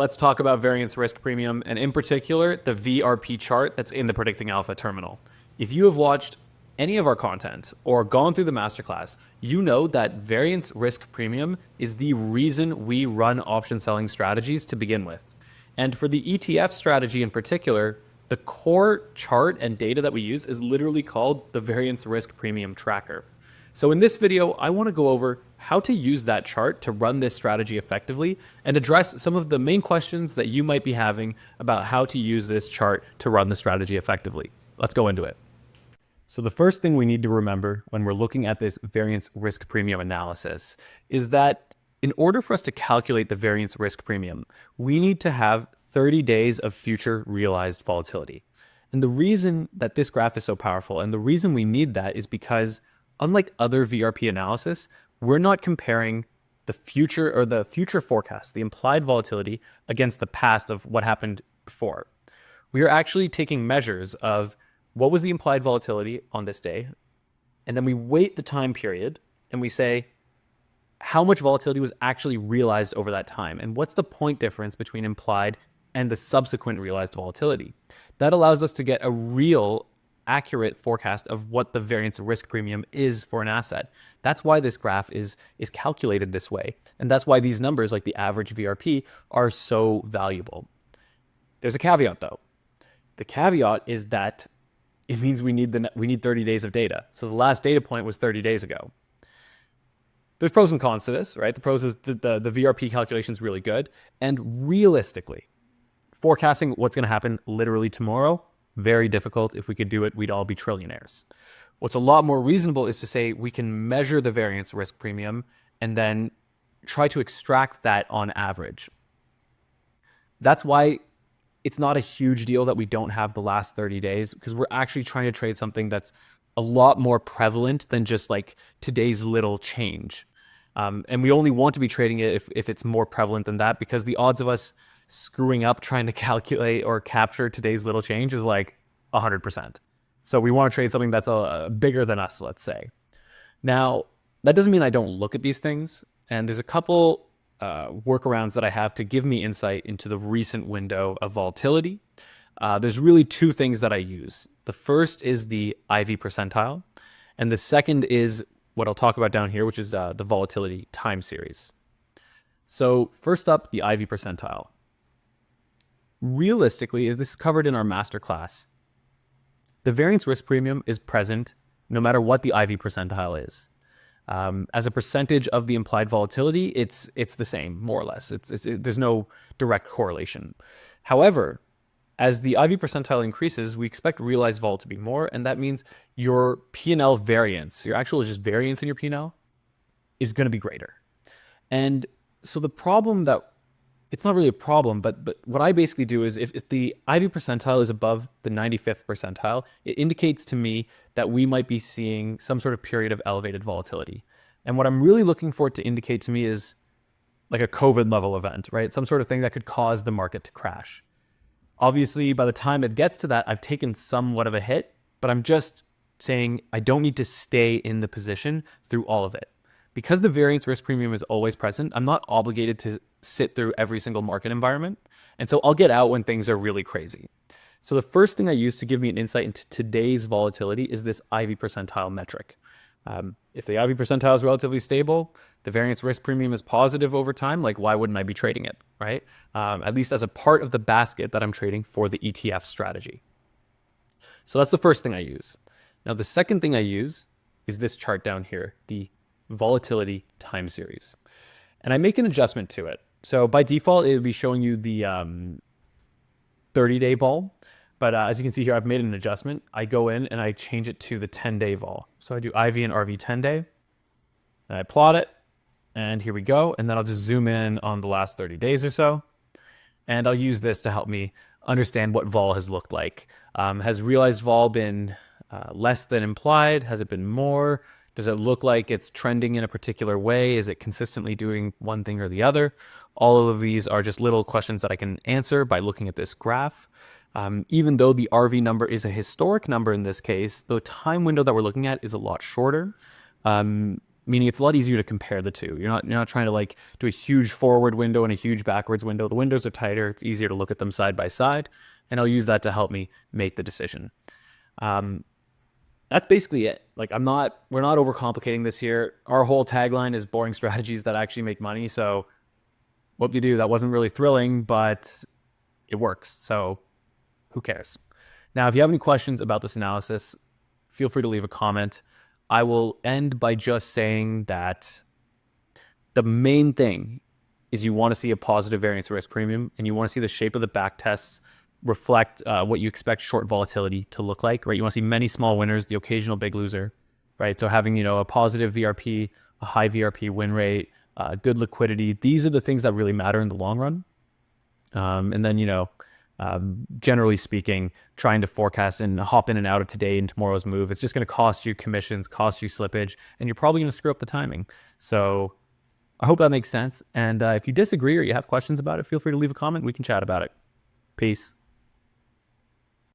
Let's talk about variance risk premium, and in particular, the VRP chart that's in the Predicting Alpha terminal. If you have watched any of our content or gone through the masterclass, you know that variance risk premium is the reason we run option selling strategies to begin with. And for the ETF strategy in particular, the core chart and data that we use is literally called the variance risk premium tracker. So in this video, I want to go over how to use that chart to run this strategy effectively and address some of the main questions that you might be having about how to use this chart to run the strategy effectively. Let's go into it. So the first thing we need to remember when we're looking at this variance risk premium analysis is that in order for us to calculate the variance risk premium, we need to have 30 days of future realized volatility. And the reason that this graph is so powerful and the reason we need that is because unlike other VRP analysis, we're not comparing the future forecast, the implied volatility, against the past of what happened before. We are actually taking measures of what was the implied volatility on this day, and then we weight the time period and we say how much volatility was actually realized over that time, and what's the point difference between implied and the subsequent realized volatility. That allows us to get a real accurate forecast of what the variance risk premium is for an asset. That's why this graph is calculated this way. And that's why these numbers, like the average VRP, are so valuable. There's a caveat though. The caveat is that it means we need 30 days of data. So the last data point was 30 days ago. There's pros and cons to this, right? The pros is the VRP calculation is really good. And realistically, forecasting what's going to happen literally tomorrow, very difficult. If we could do it, we'd all be trillionaires. What's a lot more reasonable is to say we can measure the variance risk premium and then try to extract that on average. That's why it's not a huge deal that we don't have the last 30 days, because we're actually trying to trade something that's a lot more prevalent than just like today's little change. And we only want to be trading it if it's more prevalent than that, because the odds of us screwing up trying to calculate or capture today's little change is like 100%. So we want to trade something that's bigger than us, let's say. Now, that doesn't mean I don't look at these things. And there's a couple workarounds that I have to give me insight into the recent window of volatility. There's really two things that I use. The first is the IV percentile. And the second is what I'll talk about down here, which is the volatility time series. So first up, the IV percentile. Realistically, as this is covered in our masterclass, the variance risk premium is present no matter what the IV percentile is. As a percentage of the implied volatility, it's the same, more or less. There's no direct correlation. However, as the IV percentile increases, we expect realized vol to be more, and that means your P&L variance, your actual just variance in your P&L, is going to be greater. And so the problem that it's not really a problem, but what I basically do is if the IV percentile is above the 95th percentile, it indicates to me that we might be seeing some sort of period of elevated volatility. And what I'm really looking for it to indicate to me is like a COVID level event, right? Some sort of thing that could cause the market to crash. Obviously, by the time it gets to that, I've taken somewhat of a hit, but I'm just saying I don't need to stay in the position through all of it. Because the variance risk premium is always present, I'm not obligated to sit through every single market environment. And so I'll get out when things are really crazy. So the first thing I use to give me an insight into today's volatility is this IV percentile metric. If the IV percentile is relatively stable, the variance risk premium is positive over time, like why wouldn't I be trading it, right? At least as a part of the basket that I'm trading for the ETF strategy. So that's the first thing I use. Now, the second thing I use is this chart down here, the volatility time series. And I make an adjustment to it. So by default, it would be showing you the 30-day vol. But as you can see here, I've made an adjustment. I go in and I change it to the 10-day vol. So I do IV and RV 10-day. And I plot it. And here we go. And then I'll just zoom in on the last 30 days or so. And I'll use this to help me understand what vol has looked like. Has realized vol been less than implied? Has it been more? Does it look like it's trending in a particular way? Is it consistently doing one thing or the other? All of these are just little questions that I can answer by looking at this graph. Even though the RV number is a historic number in this case, the time window that we're looking at is a lot shorter. meaning it's a lot easier to compare the two. You're not trying to like do a huge forward window and a huge backwards window. The windows are tighter. It's easier to look at them side by side, and I'll use that to help me make the decision. That's basically it. Like we're not overcomplicating this here. Our whole tagline is boring strategies that actually make money. So what do you do? That wasn't really thrilling, but it works. So who cares? Now, if you have any questions about this analysis, feel free to leave a comment. I will end by just saying that the main thing is you want to see a positive variance risk premium, and you want to see the shape of the back tests reflect what you expect short volatility to look like, right? You want to see many small winners, the occasional big loser, right? So having, a positive VRP, a high VRP win rate, good liquidity, these are the things that really matter in the long run. And then, generally speaking, trying to forecast and hop in and out of today and tomorrow's move, it's just going to cost you commissions, cost you slippage, and you're probably going to screw up the timing. So I hope that makes sense. And if you disagree or you have questions about it, feel free to leave a comment. We can chat about it. Peace.